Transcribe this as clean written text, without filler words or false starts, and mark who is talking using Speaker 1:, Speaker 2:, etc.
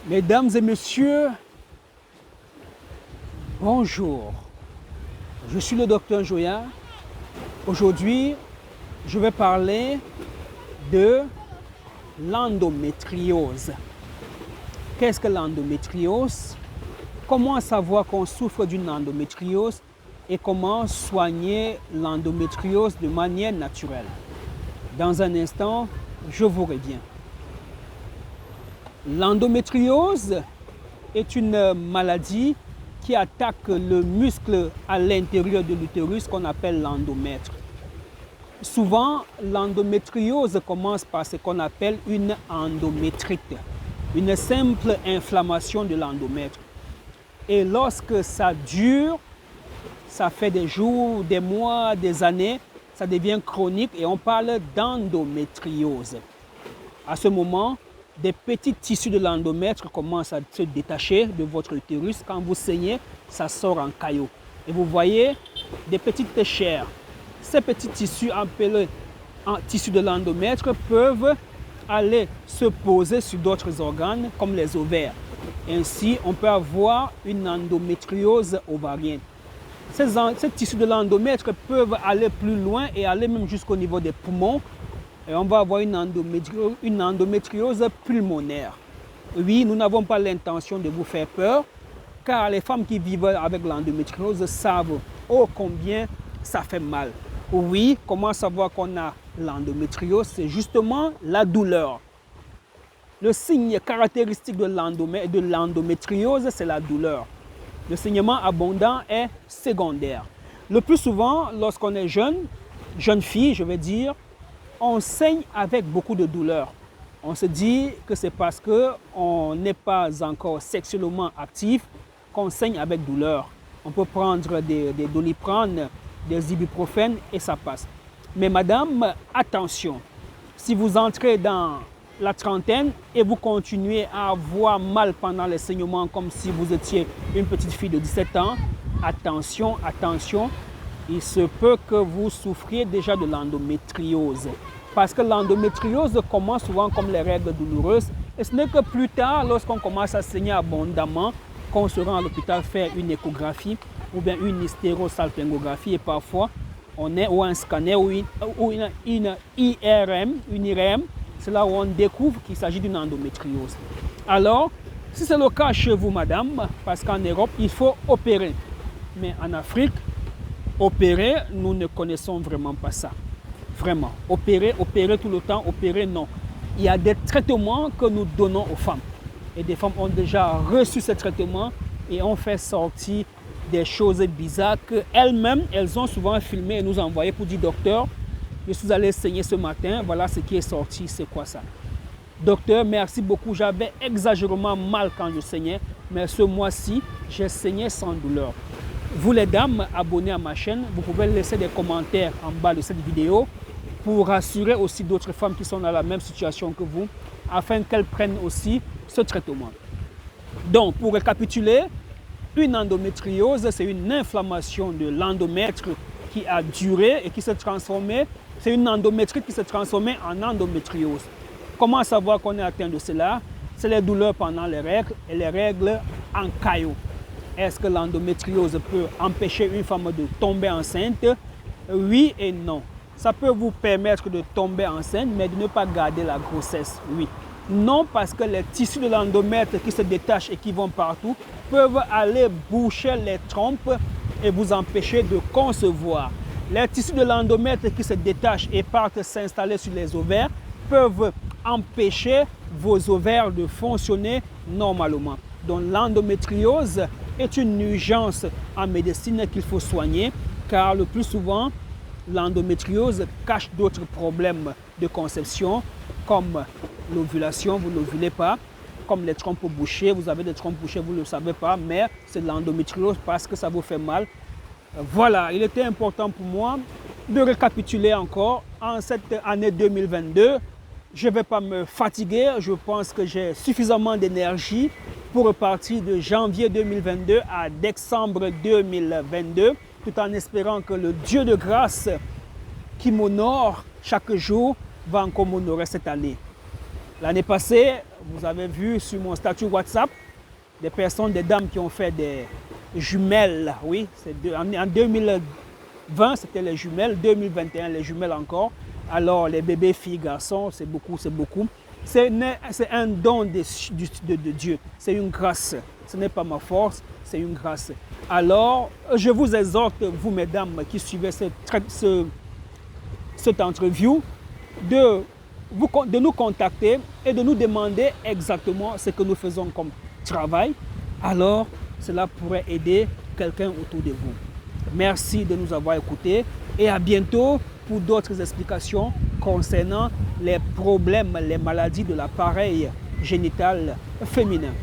Speaker 1: Mesdames et messieurs, bonjour. Je suis le docteur Joya. Aujourd'hui, je vais parler de l'endométriose. Qu'est-ce que l'endométriose? Comment savoir qu'on souffre d'une endométriose et comment soigner l'endométriose de manière naturelle? Dans un instant, je vous reviens. L'endométriose est une maladie qui attaque le muscle à l'intérieur de l'utérus qu'on appelle l'endomètre. Souvent, l'endométriose commence par ce qu'on appelle une endométrite, une simple inflammation de l'endomètre. Et lorsque ça dure, ça fait des jours, des mois, des années, ça devient chronique et on parle d'endométriose. À ce moment, des petits tissus de l'endomètre commencent à se détacher de votre utérus. Quand vous saignez, ça sort en caillots. Et vous voyez des petites chairs. Ces petits tissus appelés en tissus de l'endomètre peuvent aller se poser sur d'autres organes comme les ovaires. Ainsi, on peut avoir une endométriose ovarienne. Ces tissus de l'endomètre peuvent aller plus loin et aller même jusqu'au niveau des poumons. Et on va avoir une endométriose pulmonaire. Oui, nous n'avons pas l'intention de vous faire peur, car les femmes qui vivent avec l'endométriose savent oh combien ça fait mal. Oui, comment savoir qu'on a l'endométriose? C'est justement la douleur. Le signe caractéristique de l'endométriose, c'est la douleur. Le saignement abondant est secondaire. Le plus souvent, lorsqu'on est jeune fille, je vais dire, on saigne avec beaucoup de douleur. On se dit que c'est parce qu'on n'est pas encore sexuellement actif qu'on saigne avec douleur. On peut prendre des Doliprane, des ibuprofènes et ça passe. Mais madame, attention, si vous entrez dans la trentaine et vous continuez à avoir mal pendant les saignements comme si vous étiez une petite fille de 17 ans, attention, attention, il se peut que vous souffriez déjà de l'endométriose. Parce que l'endométriose commence souvent comme les règles douloureuses et ce n'est que plus tard, lorsqu'on commence à saigner abondamment, qu'on se rend à l'hôpital faire une échographie ou bien une hystérosalpingographie et parfois on est ou un scanner ou une IRM, c'est là où on découvre qu'il s'agit d'une endométriose. Alors, si c'est le cas chez vous, madame, parce qu'en Europe, il faut opérer. Mais en Afrique, opérer, nous ne connaissons vraiment pas ça. Vraiment. Opérer tout le temps, opérer, non. Il y a des traitements que nous donnons aux femmes. Et des femmes ont déjà reçu ces traitements et ont fait sortir des choses bizarres qu'elles-mêmes, elles ont souvent filmé et nous envoyé pour dire, docteur, je suis allé saigner ce matin, voilà ce qui est sorti, c'est quoi ça? Docteur, merci beaucoup, j'avais exagérément mal quand je saignais, mais ce mois-ci, j'ai saigné sans douleur. Vous les dames, abonnez à ma chaîne, vous pouvez laisser des commentaires en bas de cette vidéo pour rassurer aussi d'autres femmes qui sont dans la même situation que vous, afin qu'elles prennent aussi ce traitement. Donc, pour récapituler, une endométriose, c'est une inflammation de l'endomètre qui a duré et qui s'est transformée. C'est une endométrite qui s'est transformée en endométriose. Comment savoir qu'on est atteint de cela? C'est les douleurs pendant les règles et les règles en caillots. Est-ce que l'endométriose peut empêcher une femme de tomber enceinte? Oui et non. Ça peut vous permettre de tomber enceinte, mais de ne pas garder la grossesse, oui. Non, parce que les tissus de l'endomètre qui se détachent et qui vont partout peuvent aller boucher les trompes et vous empêcher de concevoir. Les tissus de l'endomètre qui se détachent et partent s'installer sur les ovaires peuvent empêcher vos ovaires de fonctionner normalement. Donc l'endométriose est une urgence en médecine qu'il faut soigner car le plus souvent, l'endométriose cache d'autres problèmes de conception comme l'ovulation, vous n'ovulez pas, comme les trompes bouchées, vous avez des trompes bouchées, vous ne le savez pas, mais c'est l'endométriose parce que ça vous fait mal. Voilà, il était important pour moi de récapituler encore en cette année 2022. Je ne vais pas me fatiguer, je pense que j'ai suffisamment d'énergie pour repartir de janvier 2022 à décembre 2022, tout en espérant que le Dieu de grâce qui m'honore chaque jour va encore m'honorer cette année. L'année passée, Vous avez vu sur mon statut WhatsApp des personnes, des dames qui ont fait des jumelles. Oui, en 2020, c'était les jumelles. 2021, les jumelles encore. Alors, les bébés, filles, garçons, c'est beaucoup, c'est beaucoup. C'est un don de Dieu. C'est une grâce. Ce n'est pas ma force, c'est une grâce. Alors, je vous exhorte, vous, mesdames, qui suivez cette interview, de nous contacter et de nous demander exactement ce que nous faisons comme travail. Alors, cela pourrait aider quelqu'un autour de vous. Merci de nous avoir écoutés et à bientôt pour d'autres explications concernant les problèmes, les maladies de l'appareil génital féminin.